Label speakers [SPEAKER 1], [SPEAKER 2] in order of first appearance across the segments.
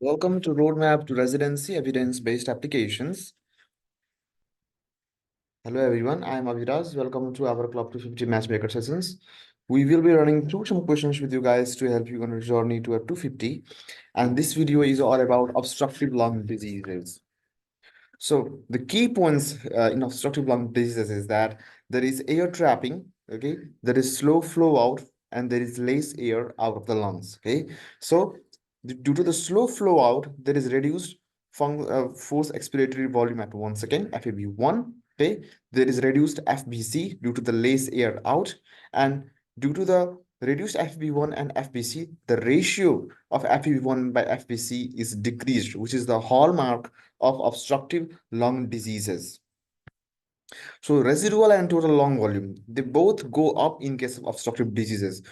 [SPEAKER 1] Welcome to Roadmap to Residency Evidence-Based Applications. Hello everyone, I am Aviraz. Welcome to our Club 250 Matchmaker sessions. We will be running through some questions with you guys to help you on a journey to a 250. And this video is all about obstructive lung diseases. So the key points in obstructive lung diseases is that there is air trapping, okay? There is slow flow out and there is less air out of the lungs, okay? So due to the slow flow out, there is reduced force expiratory volume at 1 second, FEV1, okay? There is reduced FBC due to the less air out, and due to the reduced FEV1 and FBC, the ratio of FEV1 by FBC is decreased, which is the hallmark of obstructive lung diseases. So residual and total lung volume, they both go up in case of obstructive diseases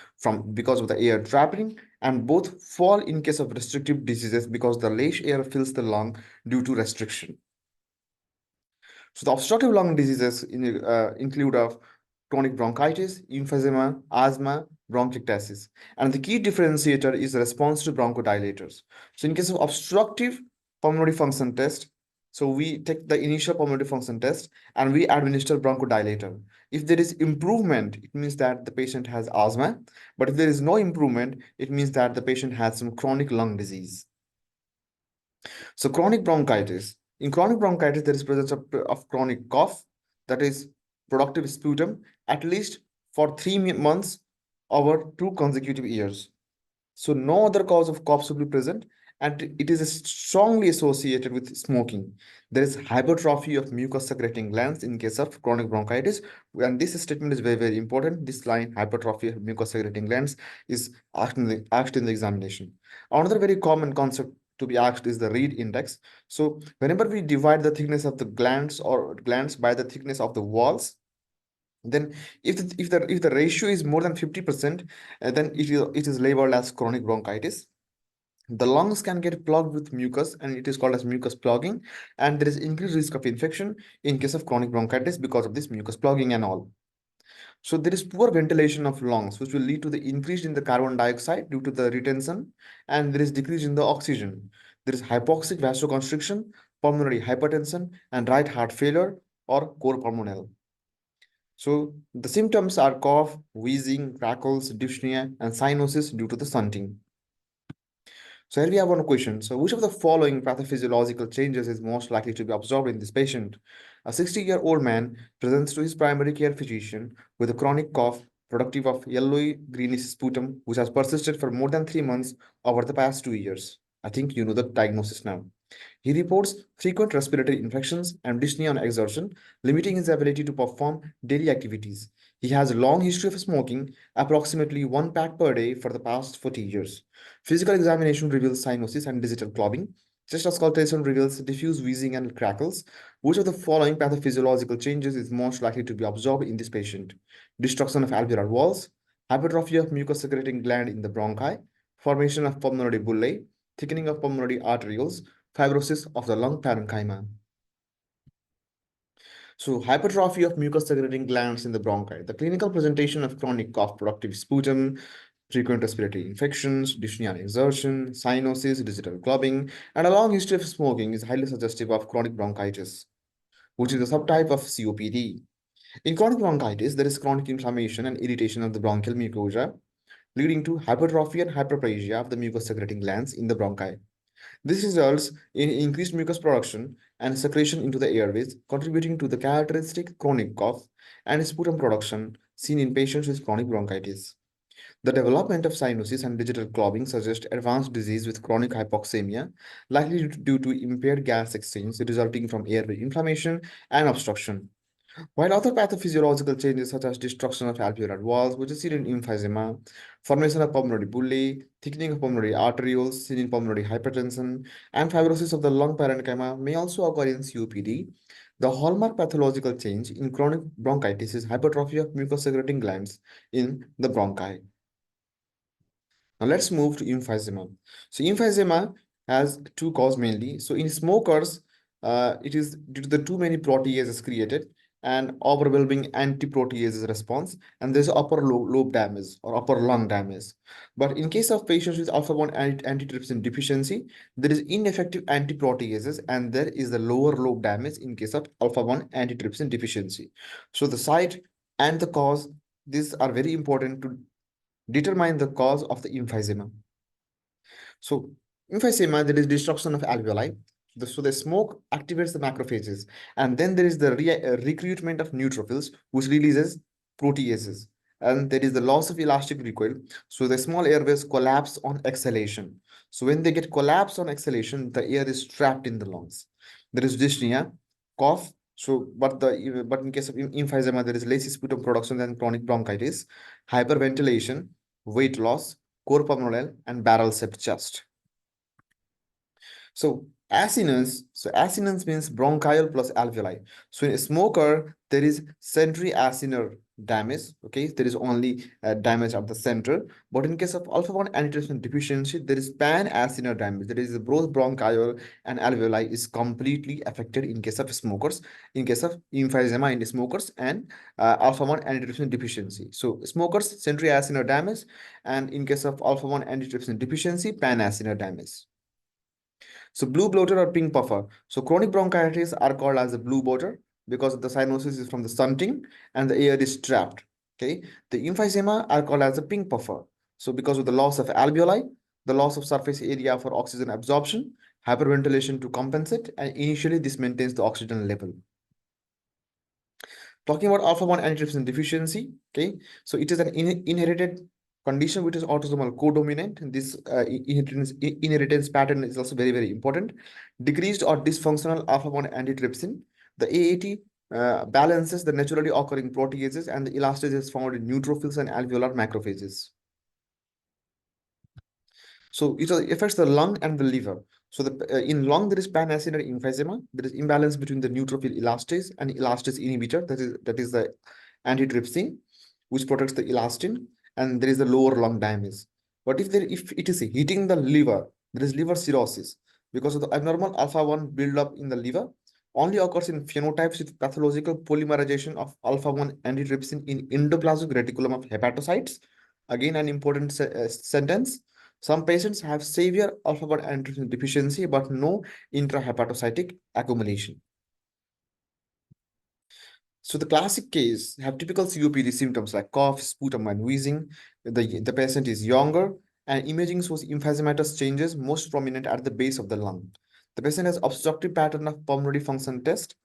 [SPEAKER 1] because of the air trapping, and both fall in case of restrictive diseases because the less air fills the lung due to restriction. So the obstructive lung diseases include chronic bronchitis, emphysema, asthma, bronchiectasis. And the key differentiator is the response to bronchodilators. So in case of obstructive pulmonary function test, so we take the initial pulmonary function test and we administer bronchodilator. If there is improvement, it means that the patient has asthma. But if there is no improvement, it means that the patient has some chronic lung disease. So chronic bronchitis. In chronic bronchitis, there is presence of chronic cough, that is productive sputum, at least for 3 months over 2 consecutive years. So no other cause of cough should be present, and it is strongly associated with smoking. There is hypertrophy of mucus secreting glands in case of chronic bronchitis, and this statement is very, very important. This line, hypertrophy of mucus secreting glands, is asked in the examination. Another very common concept to be asked is the Reed index. So whenever we divide the thickness of the glands by the thickness of the walls, then if the ratio is more than 50%, then it is labeled as chronic bronchitis. The lungs can get plugged with mucus, and it is called as mucus plugging, and there is increased risk of infection in case of chronic bronchitis because of this mucus plugging and all. So there is poor ventilation of lungs, which will lead to the increase in the carbon dioxide due to the retention, and there is decrease in the oxygen. There is hypoxic vasoconstriction, pulmonary hypertension, and right heart failure or cor pulmonale. So the symptoms are cough, wheezing, crackles, dyspnea, and cyanosis due to the shunting. So here we have one question. So which of the following pathophysiological changes is most likely to be observed in this patient? A 60-year-old man presents to his primary care physician with a chronic cough productive of yellowy greenish sputum, which has persisted for more than 3 months over the past 2 years. I think you know the diagnosis now. He reports frequent respiratory infections and dyspnea on exertion, limiting his ability to perform daily activities. He has a long history of smoking, approximately 1 pack per day for the past 40 years. Physical examination reveals cyanosis and digital clogging. Chest auscultation reveals diffuse wheezing and crackles. Which of the following pathophysiological changes is most likely to be observed in this patient? Destruction of alveolar walls, hypertrophy of mucus secreting gland in the bronchi, formation of pulmonary bullae, thickening of pulmonary arterioles, fibrosis of the lung parenchyma. So hypertrophy of mucus secreting glands in the bronchi. The clinical presentation of chronic cough productive sputum, frequent respiratory infections, dyspnea on exertion, cyanosis, digital clubbing, and a long history of smoking is highly suggestive of chronic bronchitis, which is a subtype of COPD. In chronic bronchitis, there is chronic inflammation and irritation of the bronchial mucosa, leading to hypertrophy and hyperplasia of the mucus secreting glands in the bronchi. This results in increased mucus production and secretion into the airways, contributing to the characteristic chronic cough and sputum production seen in patients with chronic bronchitis. The development of cyanosis and digital clogging suggests advanced disease with chronic hypoxemia, likely due to impaired gas exchange resulting from airway inflammation and obstruction. While other pathophysiological changes such as destruction of alveolar walls, which is seen in emphysema, formation of pulmonary bullae, thickening of pulmonary arterioles seen in pulmonary hypertension, and fibrosis of the lung parenchyma may also occur in COPD. The hallmark pathological change in chronic bronchitis is hypertrophy of mucus secreting glands in the bronchi. Now let's move to emphysema. So emphysema has two causes mainly. So in smokers, it is due to the too many proteases created, and overwhelming anti-proteases response, and there's upper lobe damage or upper lung damage. But in case of patients with alpha-1 antitrypsin deficiency, there is ineffective anti-proteases, and there is the lower lobe damage in case of alpha-1 antitrypsin deficiency. So the site and the cause, these are very important to determine the cause of the emphysema. So emphysema, there is destruction of alveoli. So the smoke activates the macrophages, and then there is the recruitment of neutrophils, which releases proteases, and there is the loss of elastic recoil. So the small airways collapse on exhalation. So when they get collapsed on exhalation, the air is trapped in the lungs. There is dyspnea, cough. So, but in case of emphysema, there is less sputum production than chronic bronchitis, hyperventilation, weight loss, core pulmonale, and barrel-shaped chest. So acinus means bronchial plus alveoli. So in a smoker, there is centri-acinar damage. Okay, there is only damage at the center. But in case of alpha-1 antitrypsin deficiency, there is pan-acinar damage. There is both bronchial and alveoli is completely affected in case of smokers. In case of emphysema in smokers and alpha-1 antitrypsin deficiency. So smokers, centri-acinar damage, and in case of alpha-1 antitrypsin deficiency, pan-acinar damage. So blue bloater or pink puffer. So chronic bronchitis are called as a blue bloater because the cyanosis is from the stunting and the air is trapped. Okay. The emphysema are called as a pink puffer. So because of the loss of alveoli, the loss of surface area for oxygen absorption, hyperventilation to compensate, and initially this maintains the oxygen level. Talking about alpha-1 antitrypsin deficiency, okay, so it is an inherited condition which is autosomal codominant. This inheritance pattern is also very, very important. Decreased or dysfunctional alpha-1 antitrypsin, the AAT balances the naturally occurring proteases, and the elastase is found in neutrophils and alveolar macrophages. So it affects the lung and the liver. So in lung, there is pan-acinar emphysema. There is imbalance between the neutrophil elastase and elastase inhibitor. That is the antitrypsin, which protects the elastin, and there is the lower lung damage. But if it is hitting the liver, there is liver cirrhosis because of the abnormal alpha-1 buildup in the liver. Only occurs in phenotypes with pathological polymerization of alpha-1 antitrypsin in endoplasmic reticulum of hepatocytes. Again, an important sentence. Some patients have severe alpha-1 antitrypsin deficiency, but no intrahepatocytic accumulation. So the classic case have typical COPD symptoms like cough, sputum, and wheezing. The patient is younger, and imaging shows emphysematous changes most prominent at the base of the lung. The patient has obstructive pattern of pulmonary function test.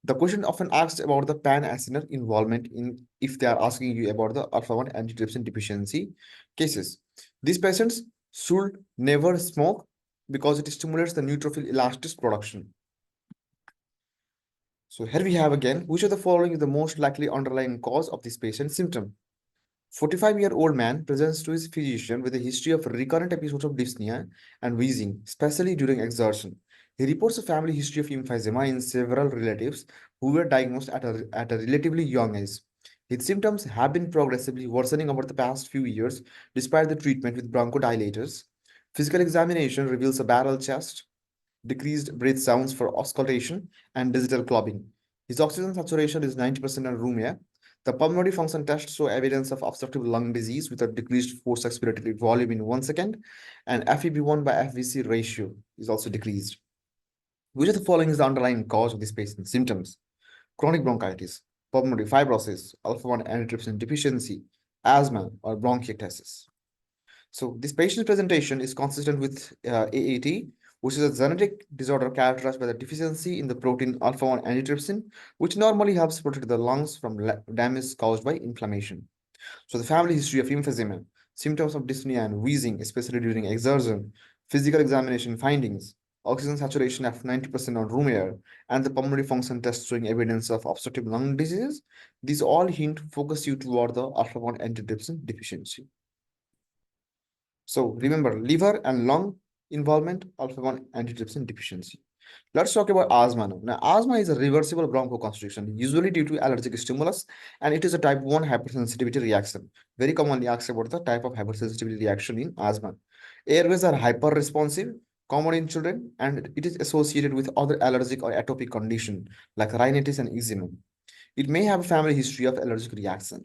[SPEAKER 1] The question often asked about the pan-acinar involvement in if they are asking you about the alpha-1 antitrypsin deficiency cases. These patients should never smoke because it stimulates the neutrophil elastase production. So here we have again, which of the following is the most likely underlying cause of this patient's symptom? 45-year-old man presents to his physician with a history of recurrent episodes of dyspnea and wheezing, especially during exertion. He reports a family history of emphysema in several relatives who were diagnosed at a relatively young age. His symptoms have been progressively worsening over the past few years despite the treatment with bronchodilators. Physical examination reveals a barrel chest, decreased breath sounds for auscultation, and digital clubbing. His oxygen saturation is 90% on room air. The pulmonary function tests show evidence of obstructive lung disease with a decreased forced expiratory volume in 1 second, and FEV1 by FVC ratio is also decreased. Which of the following is the underlying cause of this patient's symptoms? Chronic bronchitis, pulmonary fibrosis, alpha-1 antitrypsin deficiency, asthma, or bronchiectasis. So this patient's presentation is consistent with AAT, which is a genetic disorder characterized by the deficiency in the protein alpha-1 antitrypsin, which normally helps protect the lungs from damage caused by inflammation. So the family history of emphysema, symptoms of dyspnea and wheezing, especially during exertion, physical examination findings, oxygen saturation of 90% on room air, and the pulmonary function test showing evidence of obstructive lung disease, these all hint focus you toward the alpha-1 antitrypsin deficiency. So remember, liver and lung involvement, alpha-1 antitrypsin deficiency. Let's talk about asthma now. Now, asthma is a reversible bronchoconstriction, usually due to allergic stimulus, and it is a type 1 hypersensitivity reaction. Very commonly asked about the type of hypersensitivity reaction in asthma. Airways are hyper-responsive, common in children, and it is associated with other allergic or atopic condition like rhinitis and eczema. It may have a family history of allergic reaction.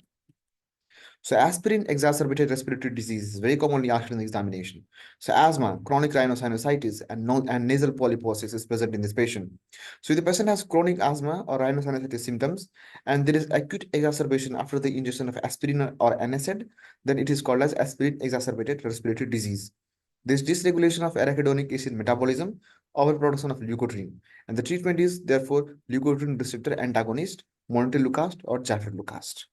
[SPEAKER 1] So aspirin exacerbated respiratory disease is very commonly asked in the examination. So asthma, chronic rhinosinusitis, and nasal polyposis is present in this patient. So if the patient has chronic asthma or rhinosinusitis symptoms, and there is acute exacerbation after the ingestion of aspirin or NSAID, then it is called as aspirin exacerbated respiratory disease. This dysregulation of arachidonic acid metabolism, overproduction of leukotriene, and the treatment is therefore leukotriene receptor antagonist, montelukast or jafelukast.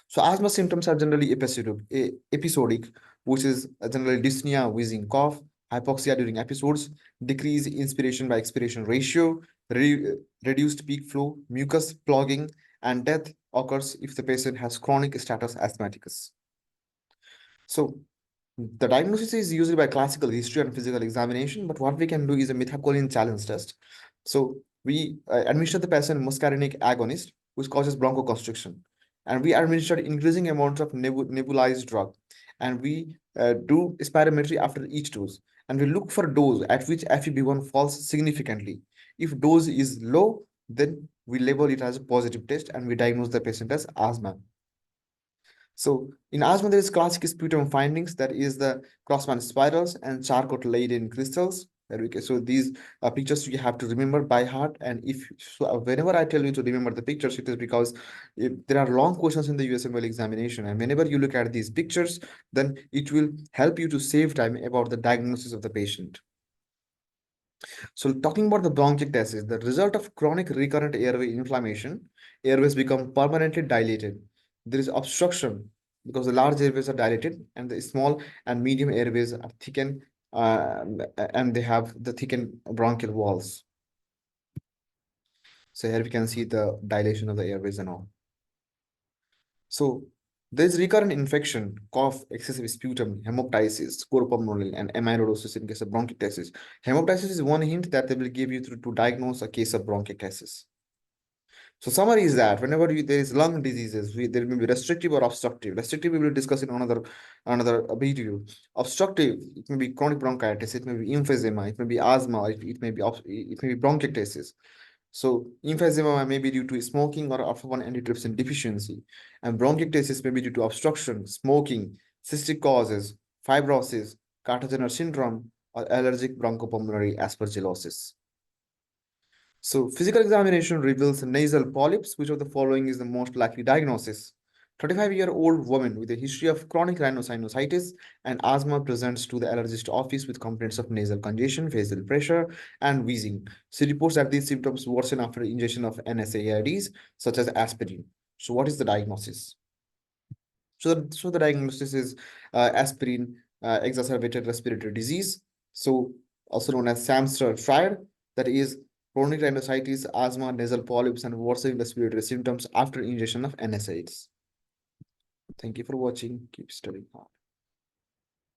[SPEAKER 1] So asthma symptoms are generally episodic, which is generally dyspnea, wheezing, cough, hypoxia during episodes, decrease inspiration by expiration ratio, reduced peak flow, mucus plugging, and death occurs if the patient has chronic status asthmaticus. So the diagnosis is usually by classical history and physical examination, but what we can do is a methacholine challenge test. So we administer the patient muscarinic agonist, which causes bronchoconstriction, and we administer increasing amounts of nebulized drug, and we do spirometry after each dose, and we look for dose at which FEV1 falls significantly. If dose is low, then we label it as a positive test, and we diagnose the patient as asthma. So in asthma, there is classic sputum findings, that is the crossband spirals and charcot-laden crystals. So these pictures you have to remember by heart. And if so, whenever I tell you to remember the pictures, it is because there are long questions in the USMLE examination. And whenever you look at these pictures, then it will help you to save time about the diagnosis of the patient. So talking about the bronchiectasis, the result of chronic recurrent airway inflammation, airways become permanently dilated. There is obstruction because the large airways are dilated and the small and medium airways are thickened uh, and they have the thickened bronchial walls. So here we can see the dilation of the airways and all. So there's recurrent infection, cough, excessive sputum, hemoptysis, scoropulmonary, and amyloidosis in case of bronchiectasis. Hemoptysis is one hint that they will give you to diagnose a case of bronchiectasis. So summary is that whenever there is lung diseases, there may be restrictive or obstructive. Restrictive we will discuss in another video. Obstructive, it may be chronic bronchitis, it may be emphysema, it may be asthma, it may be bronchiectasis. So emphysema may be due to smoking or alpha-1 antitrypsin deficiency, and bronchiectasis may be due to obstruction, smoking, cystic causes, fibrosis, Carter syndrome, or allergic bronchopulmonary aspergillosis. So physical examination reveals nasal polyps, which of the following is the most likely diagnosis. 35-year-old woman with a history of chronic rhinosinusitis and asthma presents to the allergist office with complaints of nasal congestion, facial pressure, and wheezing. She reports that these symptoms worsen after ingestion of NSAIDs, such as aspirin. So what is the diagnosis? So the diagnosis is aspirin exacerbated respiratory disease, so also known as Samster triad, that is chronic rhinosinusitis, asthma, nasal polyps, and worsening respiratory symptoms after ingestion of NSAIDs. Thank you for watching. Keep studying hard.